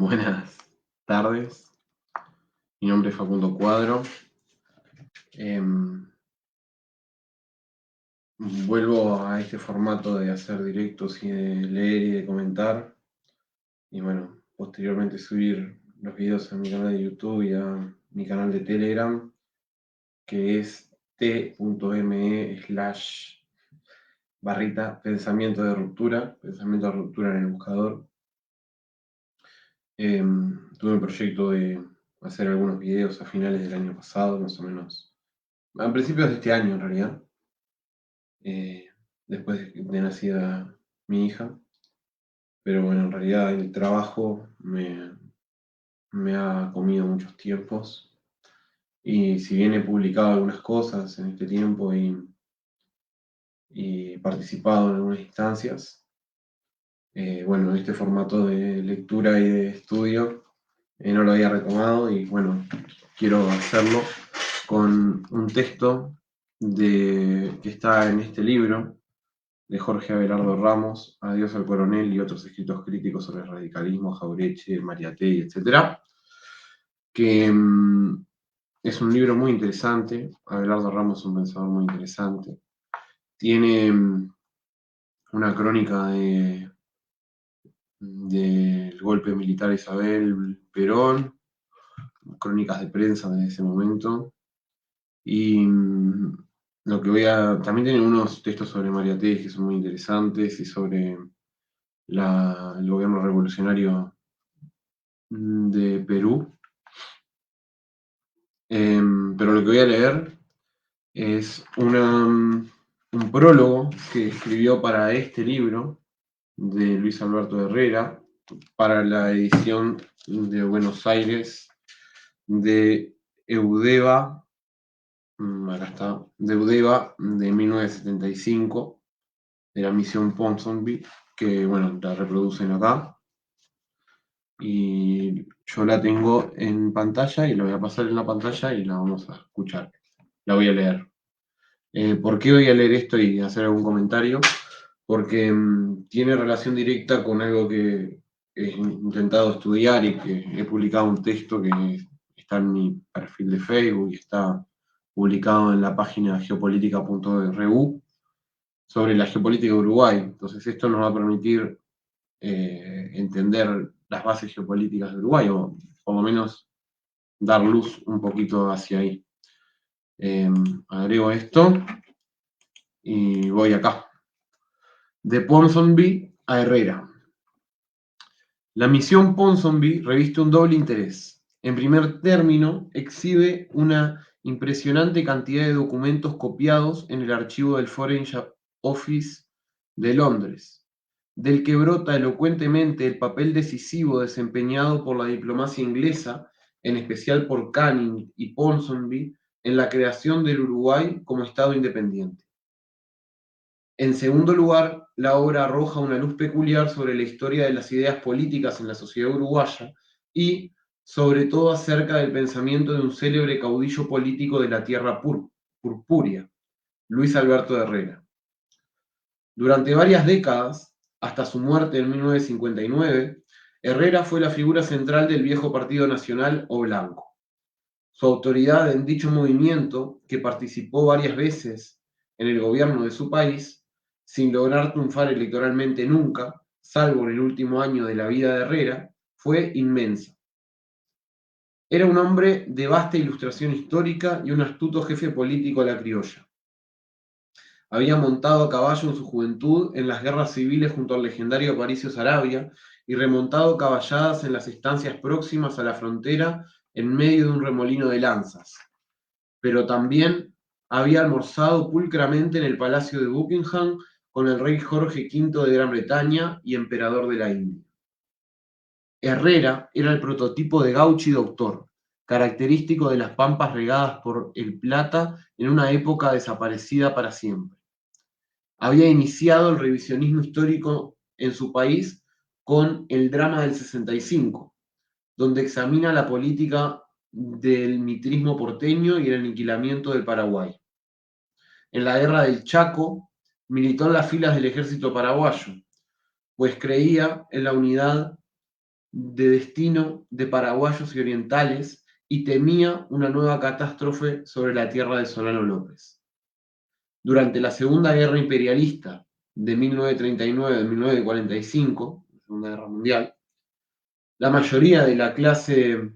Buenas tardes, mi nombre es Facundo Cuadro. Vuelvo a este formato de hacer directos y de leer y de comentar. Y bueno, posteriormente subir los videos a mi canal de YouTube y a mi canal de Telegram, que es t.me/pensamiento de ruptura en el buscador. Tuve un proyecto de hacer algunos videos a finales del año pasado, más o menos. A principios de este año, en realidad. Después de nacida mi hija. Pero bueno, en realidad el trabajo me ha comido muchos tiempos. Y si bien he publicado algunas cosas en este tiempo y participado en algunas instancias, bueno, este formato de lectura y de estudio no lo había retomado y bueno, quiero hacerlo con un texto que está en este libro de Jorge Abelardo Ramos, Adiós al coronel y otros escritos críticos sobre el radicalismo, Jauretche, Mariátegui, etc. Que es un libro muy interesante. Abelardo Ramos es un pensador muy interesante. Tiene una crónica del golpe militar a Isabel Perón, crónicas de prensa de ese momento. Y lo que también tiene unos textos sobre Mariátegui que son muy interesantes y sobre el gobierno revolucionario de Perú. Pero lo que voy a leer es un prólogo que escribió para este libro de Luis Alberto Herrera para la edición de Buenos Aires de Eudeva, acá está, de Eudeva de 1975, de la misión Ponsonby, que bueno, la reproducen acá. Y yo la tengo en pantalla y la voy a pasar en la pantalla y la vamos a escuchar. La voy a leer. ¿Por qué voy a leer esto y hacer algún comentario? Porque tiene relación directa con algo que he intentado estudiar y que he publicado un texto que está en mi perfil de Facebook y está publicado en la página geopolítica.ru sobre la geopolítica de Uruguay. Entonces esto nos va a permitir entender las bases geopolíticas de Uruguay, o por lo menos dar luz un poquito hacia ahí. Agrego esto y voy acá. De Ponsonby a Herrera. La misión Ponsonby reviste un doble interés. En primer término, exhibe una impresionante cantidad de documentos copiados en el archivo del Foreign Office de Londres, del que brota elocuentemente el papel decisivo desempeñado por la diplomacia inglesa, en especial por Canning y Ponsonby, en la creación del Uruguay como Estado independiente. En segundo lugar, la obra arroja una luz peculiar sobre la historia de las ideas políticas en la sociedad uruguaya y, sobre todo, acerca del pensamiento de un célebre caudillo político de la tierra purpúrea, Luis Alberto Herrera. Durante varias décadas, hasta su muerte en 1959, Herrera fue la figura central del viejo Partido Nacional o Blanco. Su autoridad en dicho movimiento, que participó varias veces en el gobierno de su país, sin lograr triunfar electoralmente nunca, salvo en el último año de la vida de Herrera, fue inmensa. Era un hombre de vasta ilustración histórica y un astuto jefe político a la criolla. Había montado a caballo en su juventud en las guerras civiles junto al legendario Aparicio Saravia y remontado caballadas en las estancias próximas a la frontera en medio de un remolino de lanzas. Pero también había almorzado pulcramente en el Palacio de Buckingham con el rey Jorge V de Gran Bretaña y emperador de la India. Herrera era el prototipo de gaucho y doctor, característico de las pampas regadas por el Plata en una época desaparecida para siempre. Había iniciado el revisionismo histórico en su país con El drama del 65, donde examina la política del mitrismo porteño y el aniquilamiento del Paraguay. En la guerra del Chaco militó en las filas del ejército paraguayo, pues creía en la unidad de destino de paraguayos y orientales y temía una nueva catástrofe sobre la tierra de Solano López. Durante la Segunda Guerra Imperialista de 1939 a 1945, la Segunda Guerra Mundial, la mayoría de la clase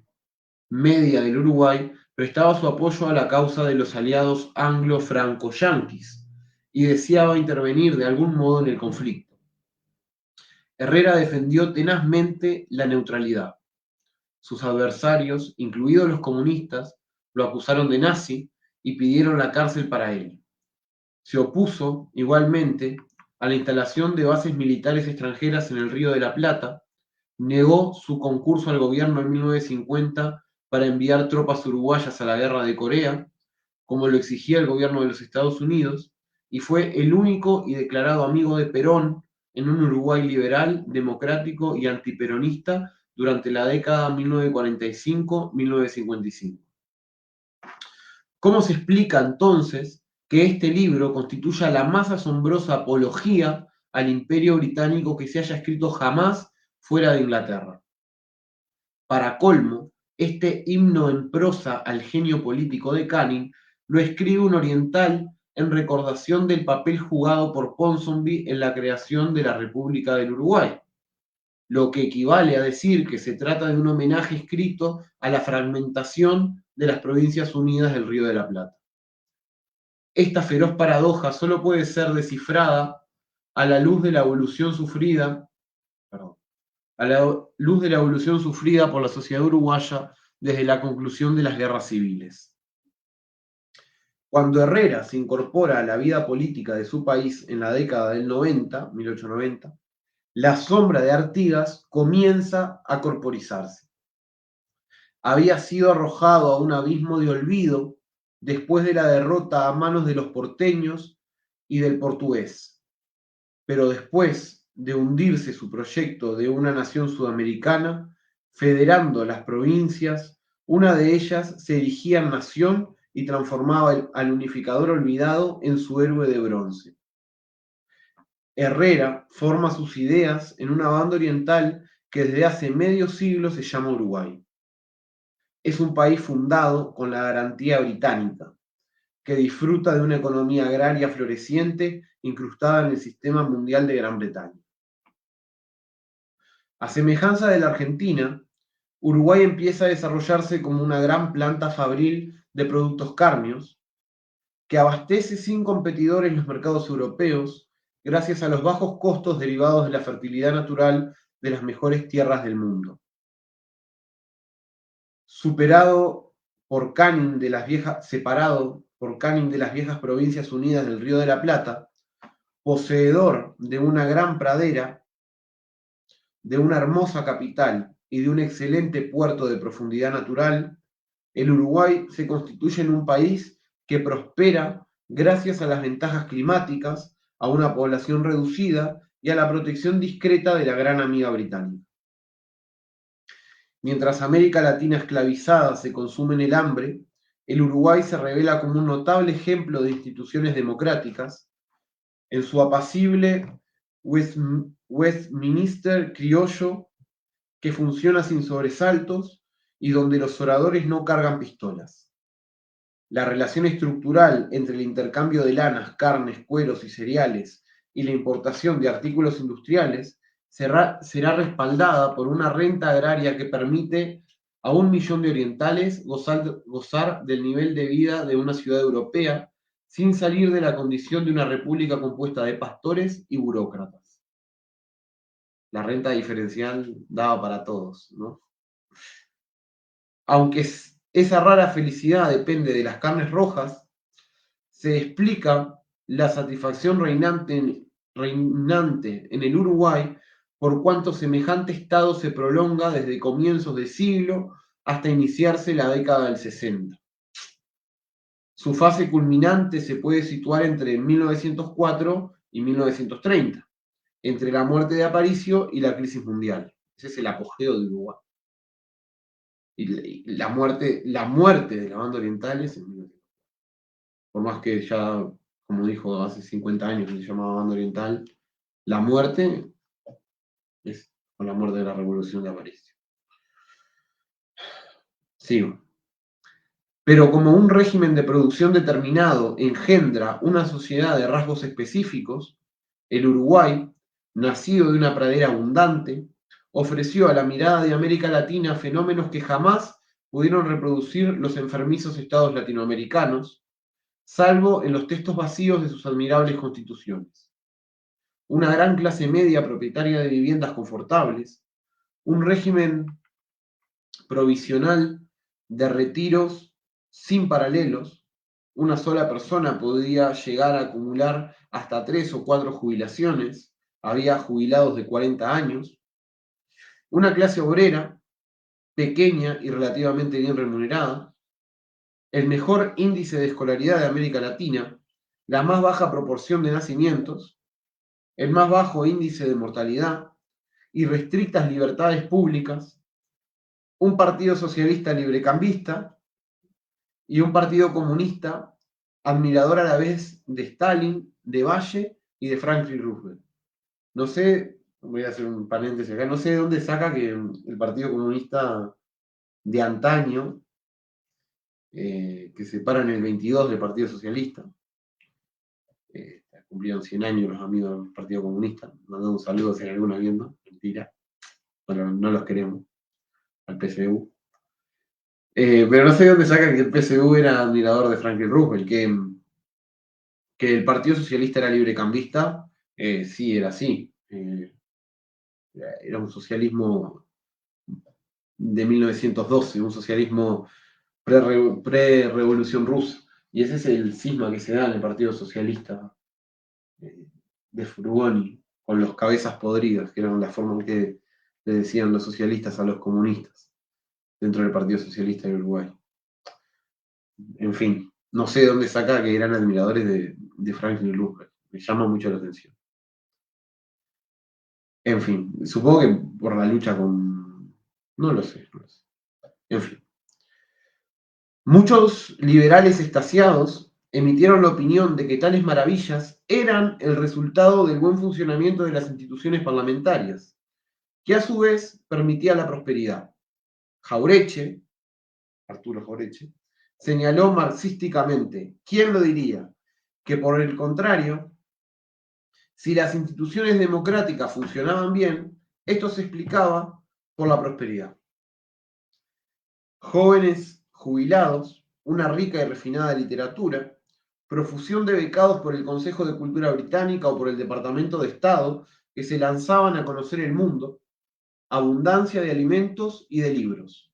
media del Uruguay prestaba su apoyo a la causa de los aliados anglo-franco-yanquis y deseaba intervenir de algún modo en el conflicto. Herrera defendió tenazmente la neutralidad. Sus adversarios, incluidos los comunistas, lo acusaron de nazi y pidieron la cárcel para él. Se opuso, igualmente, a la instalación de bases militares extranjeras en el Río de la Plata, negó su concurso al gobierno en 1950 para enviar tropas uruguayas a la guerra de Corea, como lo exigía el gobierno de los Estados Unidos, y fue el único y declarado amigo de Perón en un Uruguay liberal, democrático y antiperonista durante la década 1945-1955. ¿Cómo se explica entonces que este libro constituya la más asombrosa apología al Imperio Británico que se haya escrito jamás fuera de Inglaterra? Para colmo, este himno en prosa al genio político de Canning lo escribe un oriental en recordación del papel jugado por Ponsonby en la creación de la República del Uruguay, lo que equivale a decir que se trata de un homenaje escrito a la fragmentación de las Provincias Unidas del Río de la Plata. Esta feroz paradoja solo puede ser descifrada a la luz de la evolución sufrida, a la luz de la evolución sufrida por la sociedad uruguaya desde la conclusión de las guerras civiles. Cuando Herrera se incorpora a la vida política de su país en la década del 90, 1890, la sombra de Artigas comienza a corporizarse. Había sido arrojado a un abismo de olvido después de la derrota a manos de los porteños y del portugués. Pero después de hundirse su proyecto de una nación sudamericana, federando las provincias, una de ellas se erigía en nación y transformaba al unificador olvidado en su héroe de bronce. Herrera forma sus ideas en una banda oriental que desde hace medio siglo se llama Uruguay. Es un país fundado con la garantía británica, que disfruta de una economía agraria floreciente incrustada en el sistema mundial de Gran Bretaña. A semejanza de la Argentina, Uruguay empieza a desarrollarse como una gran planta fabril de productos cárneos que abastece sin competidores los mercados europeos gracias a los bajos costos derivados de la fertilidad natural de las mejores tierras del mundo. Separado por Canning de las viejas Provincias Unidas del Río de la Plata, poseedor de una gran pradera, de una hermosa capital y de un excelente puerto de profundidad natural, el Uruguay se constituye en un país que prospera gracias a las ventajas climáticas, a una población reducida y a la protección discreta de la gran amiga británica. Mientras América Latina esclavizada se consume en el hambre, el Uruguay se revela como un notable ejemplo de instituciones democráticas en su apacible Westminster criollo que funciona sin sobresaltos y donde los oradores no cargan pistolas. La relación estructural entre el intercambio de lanas, carnes, cueros y cereales y la importación de artículos industriales será respaldada por una renta agraria que permite a 1 millón de orientales gozar del nivel de vida de una ciudad europea sin salir de la condición de una república compuesta de pastores y burócratas. La renta diferencial daba para todos, ¿no? Aunque esa rara felicidad depende de las carnes rojas, se explica la satisfacción reinante en el Uruguay por cuanto semejante estado se prolonga desde comienzos de siglo hasta iniciarse la década del 60. Su fase culminante se puede situar entre 1904 y 1930, entre la muerte de Aparicio y la crisis mundial. Ese es el apogeo de Uruguay. Y la muerte de la banda oriental es en 1904. Por más que ya, como dijo hace 50 años que se llamaba banda oriental, la muerte es con la muerte de la Revolución de Aparicio. Sigo. Pero como un régimen de producción determinado engendra una sociedad de rasgos específicos, el Uruguay, nacido de una pradera abundante, ofreció a la mirada de América Latina fenómenos que jamás pudieron reproducir los enfermizos estados latinoamericanos, salvo en los textos vacíos de sus admirables constituciones. Una gran clase media propietaria de viviendas confortables, un régimen provisional de retiros sin paralelos, una sola persona podía llegar a acumular hasta 3 o 4 jubilaciones, había jubilados de 40 años, una clase obrera pequeña y relativamente bien remunerada, el mejor índice de escolaridad de América Latina, la más baja proporción de nacimientos, el más bajo índice de mortalidad y restrictas libertades públicas, un partido socialista librecambista y un partido comunista admirador a la vez de Stalin, de Valle y de Franklin Roosevelt. No sé, voy a hacer un paréntesis acá, no sé de dónde saca que el Partido Comunista de antaño, que se para en el 22 del Partido Socialista, cumplieron 100 años los amigos del Partido Comunista, mandando un saludo si hay alguna viendo, mentira, no los queremos, al PSU. Pero no sé de dónde sacan que el PSU era admirador de Franklin Roosevelt, que el Partido Socialista era librecambista, sí, era así. Era un socialismo de 1912, un socialismo pre-revolución rusa. Y ese es el cisma que se da en el Partido Socialista de Furgoni, con los cabezas podridas, que eran la forma en que le decían los socialistas a los comunistas dentro del Partido Socialista de Uruguay. En fin, no sé de dónde saca que eran admiradores de Franklin Roosevelt. Me llama mucho la atención. En fin, supongo que por la lucha con... No lo sé. En fin. Muchos liberales extasiados emitieron la opinión de que tales maravillas eran el resultado del buen funcionamiento de las instituciones parlamentarias, que a su vez permitía la prosperidad. Jaureche, Arturo Jaureche, señaló marxísticamente, ¿quién lo diría?, que por el contrario, si las instituciones democráticas funcionaban bien, esto se explicaba por la prosperidad. Jóvenes jubilados, una rica y refinada literatura, profusión de becados por el Consejo de Cultura Británica o por el Departamento de Estado que se lanzaban a conocer el mundo, abundancia de alimentos y de libros,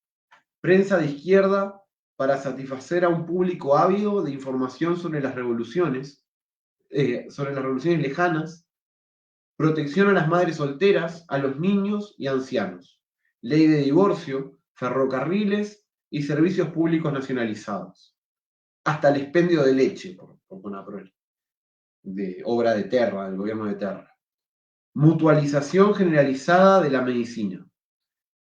prensa de izquierda para satisfacer a un público ávido de información sobre las revoluciones lejanas, protección a las madres solteras, a los niños y ancianos, ley de divorcio, ferrocarriles y servicios públicos nacionalizados, hasta el expendio de leche, por poner de obra de Terra, del gobierno de Terra, mutualización generalizada de la medicina.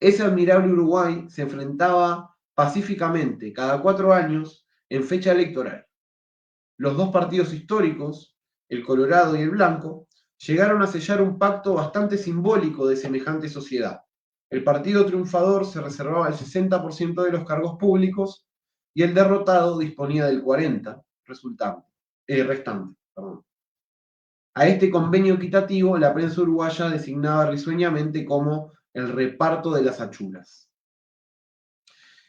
Ese admirable Uruguay se enfrentaba pacíficamente cada 4 años en fecha electoral. Los dos partidos históricos, el colorado y el blanco, llegaron a sellar un pacto bastante simbólico de semejante sociedad. El partido triunfador se reservaba el 60% de los cargos públicos y el derrotado disponía del 40% restante. A este convenio equitativo la prensa uruguaya designaba risueñamente como el reparto de las achuras.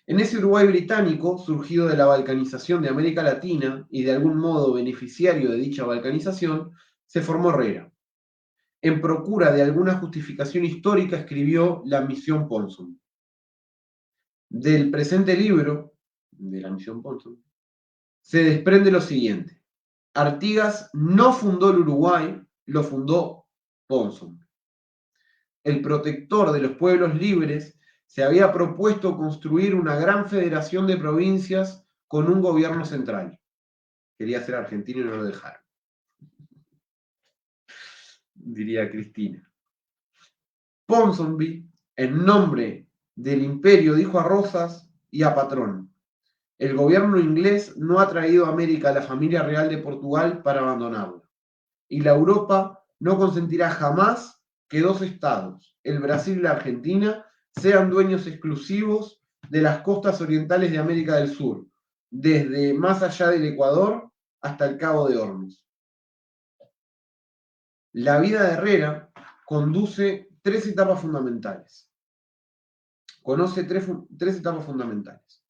En ese Uruguay británico, surgido de la balcanización de América Latina y de algún modo beneficiario de dicha balcanización, se formó Herrera. En procura de alguna justificación histórica escribió La Misión Ponsonby. Del presente libro, de La Misión Ponsonby, se desprende lo siguiente. Artigas no fundó el Uruguay, lo fundó Ponsonby. El protector de los pueblos libres se había propuesto construir una gran federación de provincias con un gobierno central. Quería ser argentino y no lo dejaron. Diría Cristina. Ponsonby, en nombre del imperio, dijo a Rosas y a Patrón: el gobierno inglés no ha traído a América a la familia real de Portugal para abandonarla. Y la Europa no consentirá jamás que 2 estados, el Brasil y la Argentina, sean dueños exclusivos de las costas orientales de América del Sur, desde más allá del Ecuador hasta el Cabo de Hornos. La vida de Herrera conduce tres etapas fundamentales. Conoce tres etapas fundamentales.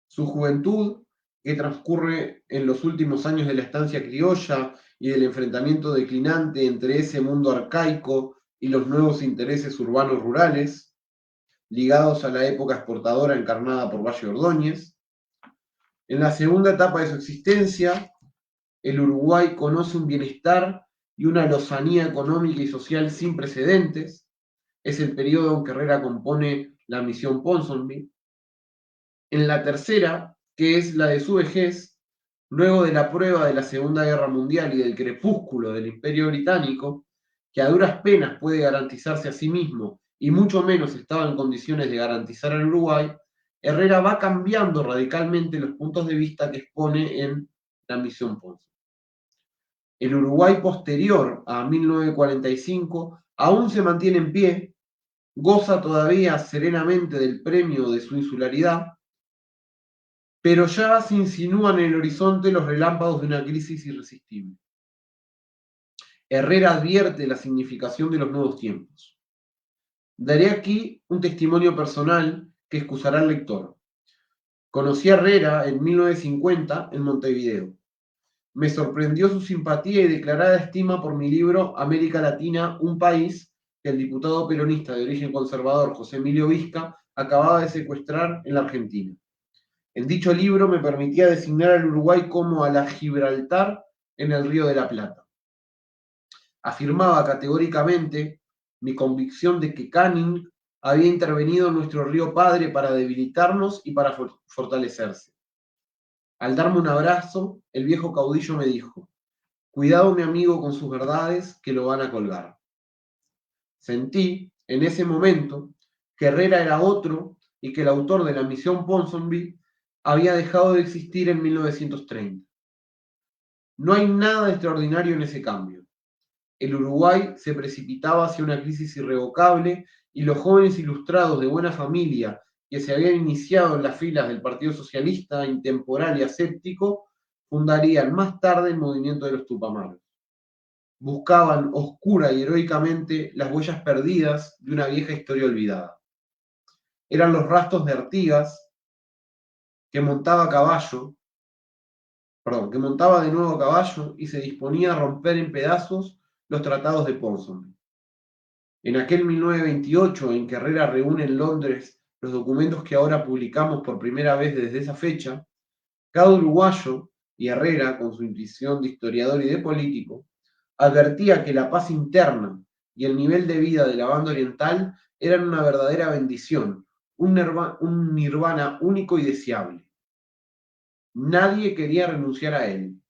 Su juventud, que transcurre en los últimos años de la estancia criolla y del enfrentamiento declinante entre ese mundo arcaico y los nuevos intereses urbanos rurales, ligados a la época exportadora encarnada por Valle Ordóñez. En la segunda etapa de su existencia, el Uruguay conoce un bienestar y una lozanía económica y social sin precedentes. Es el periodo en que Herrera compone la misión Ponsonby. En la tercera, que es la de su vejez, luego de la prueba de la Segunda Guerra Mundial y del crepúsculo del Imperio Británico, que a duras penas puede garantizarse a sí mismo y mucho menos estaba en condiciones de garantizar al Uruguay, Herrera va cambiando radicalmente los puntos de vista que expone en la misión Ponsonby. El Uruguay posterior a 1945 aún se mantiene en pie, goza todavía serenamente del premio de su insularidad, pero ya se insinúan en el horizonte los relámpagos de una crisis irresistible. Herrera advierte la significación de los nuevos tiempos. Daré aquí un testimonio personal que excusará al lector. Conocí a Herrera en 1950 en Montevideo. Me sorprendió su simpatía y declarada estima por mi libro América Latina, un país, que el diputado peronista de origen conservador José Emilio Vizca acababa de secuestrar en la Argentina. En dicho libro me permitía designar al Uruguay como a la Gibraltar en el Río de la Plata. Afirmaba categóricamente mi convicción de que Canning había intervenido en nuestro río padre para debilitarnos y para fortalecerse. Al darme un abrazo, el viejo caudillo me dijo: cuidado, mi amigo, con sus verdades, que lo van a colgar. Sentí, en ese momento, que Herrera era otro y que el autor de la misión Ponsonby había dejado de existir en 1930. No hay nada extraordinario en ese cambio. El Uruguay se precipitaba hacia una crisis irrevocable y los jóvenes ilustrados de buena familia que se habían iniciado en las filas del Partido Socialista, intemporal y aséptico, fundarían más tarde el movimiento de los Tupamaros. Buscaban oscura y heroicamente las huellas perdidas de una vieja historia olvidada. Eran los rastros de Artigas, que montaba de nuevo a caballo y se disponía a romper en pedazos los tratados de Ponsonby. En aquel 1928, en que Herrera reúne en Londres los documentos que ahora publicamos por primera vez desde esa fecha, cada uruguayo, y Herrera, con su intuición de historiador y de político, advertía que la paz interna y el nivel de vida de la banda oriental eran una verdadera bendición, un nirvana único y deseable. Nadie quería renunciar a él.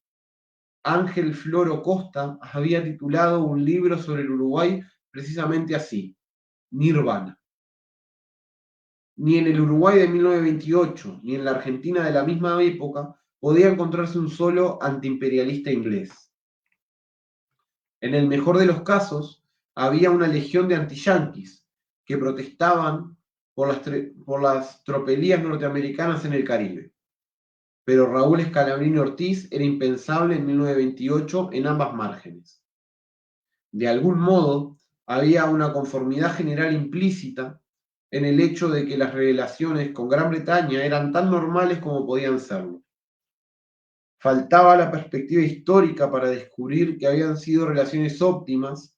Ángel Floro Costa había titulado un libro sobre el Uruguay precisamente así: Nirvana. Ni en el Uruguay de 1928, ni en la Argentina de la misma época, podía encontrarse un solo antiimperialista inglés. En el mejor de los casos, había una legión de antiyanquis que protestaban por las tropelías norteamericanas en el Caribe. Pero Raúl Scalabrini Ortiz era impensable en 1928 en ambas márgenes. De algún modo, había una conformidad general implícita en el hecho de que las relaciones con Gran Bretaña eran tan normales como podían serlo. Faltaba la perspectiva histórica para descubrir que habían sido relaciones óptimas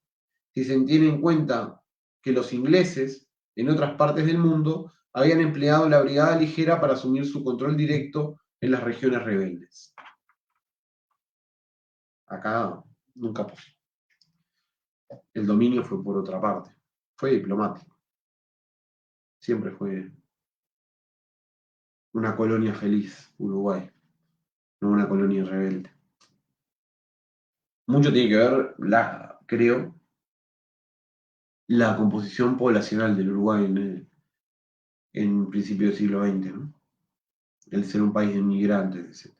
si se tiene en cuenta que los ingleses, en otras partes del mundo, habían empleado la brigada ligera para asumir su control directo en las regiones rebeldes. Acá nunca pasó. El dominio fue por otra parte, fue diplomático. Siempre fue una colonia feliz, Uruguay, no una colonia rebelde. Mucho tiene que ver, creo, la composición poblacional del Uruguay en principio del siglo XX, ¿no? El ser un país de inmigrantes, etc.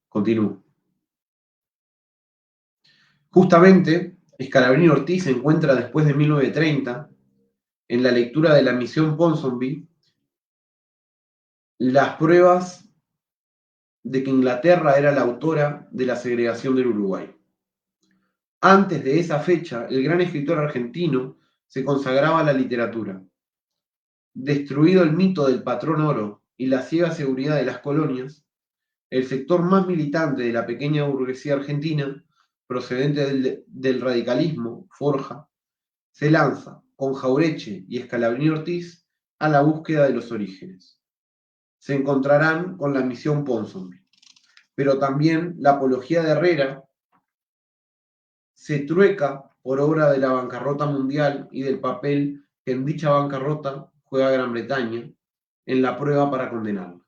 Continúo. Justamente, Scalabrini Ortiz se encuentra después de 1930 en la lectura de la misión Ponsonby las pruebas de que Inglaterra era la autora de la segregación del Uruguay. Antes de esa fecha, el gran escritor argentino se consagraba a la literatura. Destruido el mito del patrón oro y la ciega seguridad de las colonias, el sector más militante de la pequeña burguesía argentina, procedente del radicalismo, Forja, se lanza, con Jaureche y Scalabrini Ortiz, a la búsqueda de los orígenes. Se encontrarán con la misión Ponsonby, pero también la apología de Herrera se trueca por obra de la bancarrota mundial y del papel que en dicha bancarrota juega Gran Bretaña en la prueba para condenarla.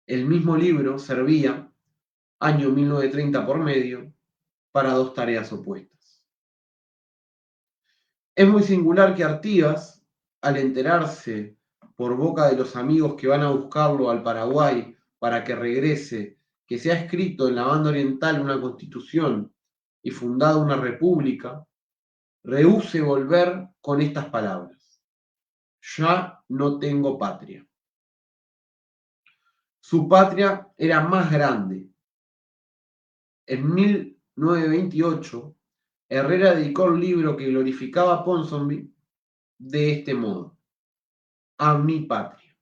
El mismo libro servía, año 1930 por medio, para dos tareas opuestas. Es muy singular que Artigas, al enterarse por boca de los amigos que van a buscarlo al Paraguay para que regrese, que se ha escrito en la banda oriental una constitución y fundada una república, rehúse volver con estas palabras: ya no tengo patria. Su patria era más grande. En 1928, Herrera dedicó el libro que glorificaba a Ponsonby de este modo: a mi patria.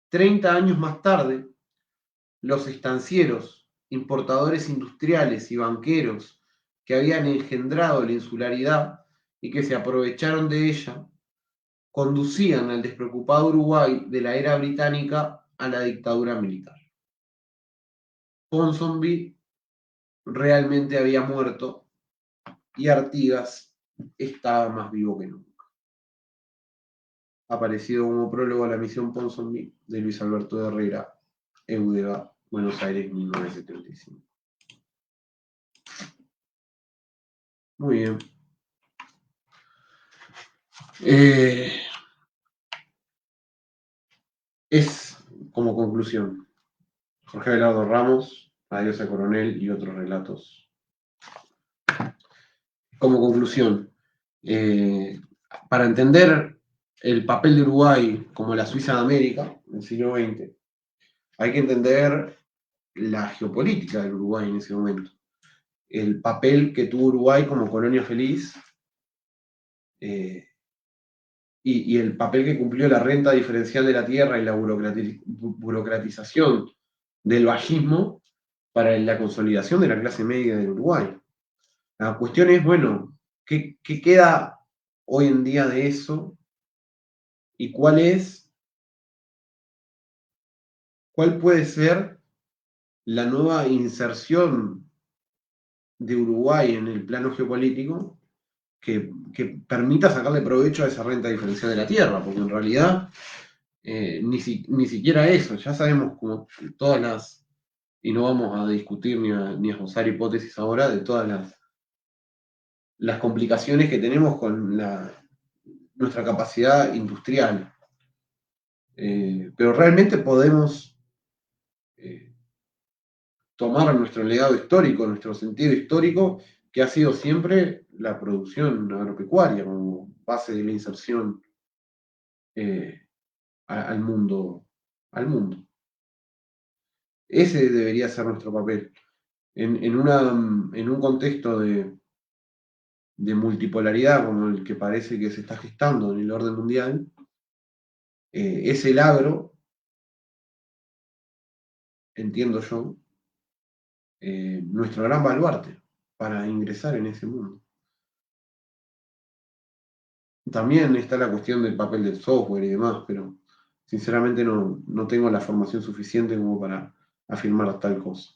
30 años más tarde, los estancieros, importadores industriales y banqueros que habían engendrado la insularidad y que se aprovecharon de ella, conducían al despreocupado Uruguay de la era británica a la dictadura militar. Ponsonby realmente había muerto y Artigas estaba más vivo que nunca. Aparecido como prólogo a la misión Ponsonby de Luis Alberto de Herrera, Eudeva, Buenos Aires, 1975. Muy bien. Es como conclusión: Jorge Abelardo Ramos, Adiós a Coronel y otros relatos. Como conclusión, para entender el papel de Uruguay como la Suiza de América en el siglo XX, hay que entender la geopolítica del Uruguay en ese momento. El papel que tuvo Uruguay como colonia feliz y el papel que cumplió la renta diferencial de la tierra y la burocratización del bajismo para la consolidación de la clase media del Uruguay. La cuestión es, bueno, ¿qué queda hoy en día de eso? ¿Y cuál puede ser la nueva inserción de Uruguay en el plano geopolítico que permita sacarle provecho a esa renta diferencial de la tierra? Porque en realidad ni siquiera eso, ya sabemos como todas las, y no vamos a discutir ni a esbozar hipótesis ahora de todas las complicaciones que tenemos con nuestra capacidad industrial. Pero realmente podemos tomar nuestro legado histórico, nuestro sentido histórico, que ha sido siempre la producción agropecuaria como base de la inserción al mundo. Ese debería ser nuestro papel. En un contexto de multipolaridad como el que parece que se está gestando en el orden mundial, es el agro, entiendo yo, nuestro gran baluarte para ingresar en ese mundo. También está la cuestión del papel del software y demás, pero sinceramente no tengo la formación suficiente como para afirmar tal cosa.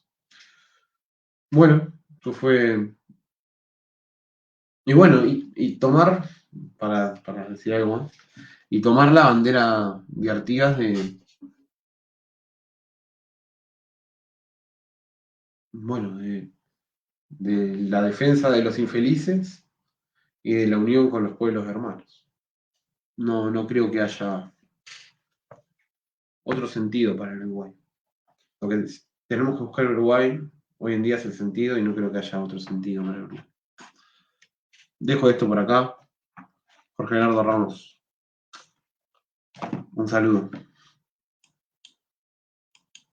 Bueno, eso fue. Y bueno, y tomar, para decir algo más, y tomar la bandera de Artigas de la defensa de los infelices y de la unión con los pueblos hermanos. No creo que haya otro sentido para el Uruguay. Lo que tenemos que buscar en Uruguay hoy en día es el sentido, y no creo que haya otro sentido para el Uruguay. Dejo esto por acá. Jorge Leonardo Ramos. Un saludo.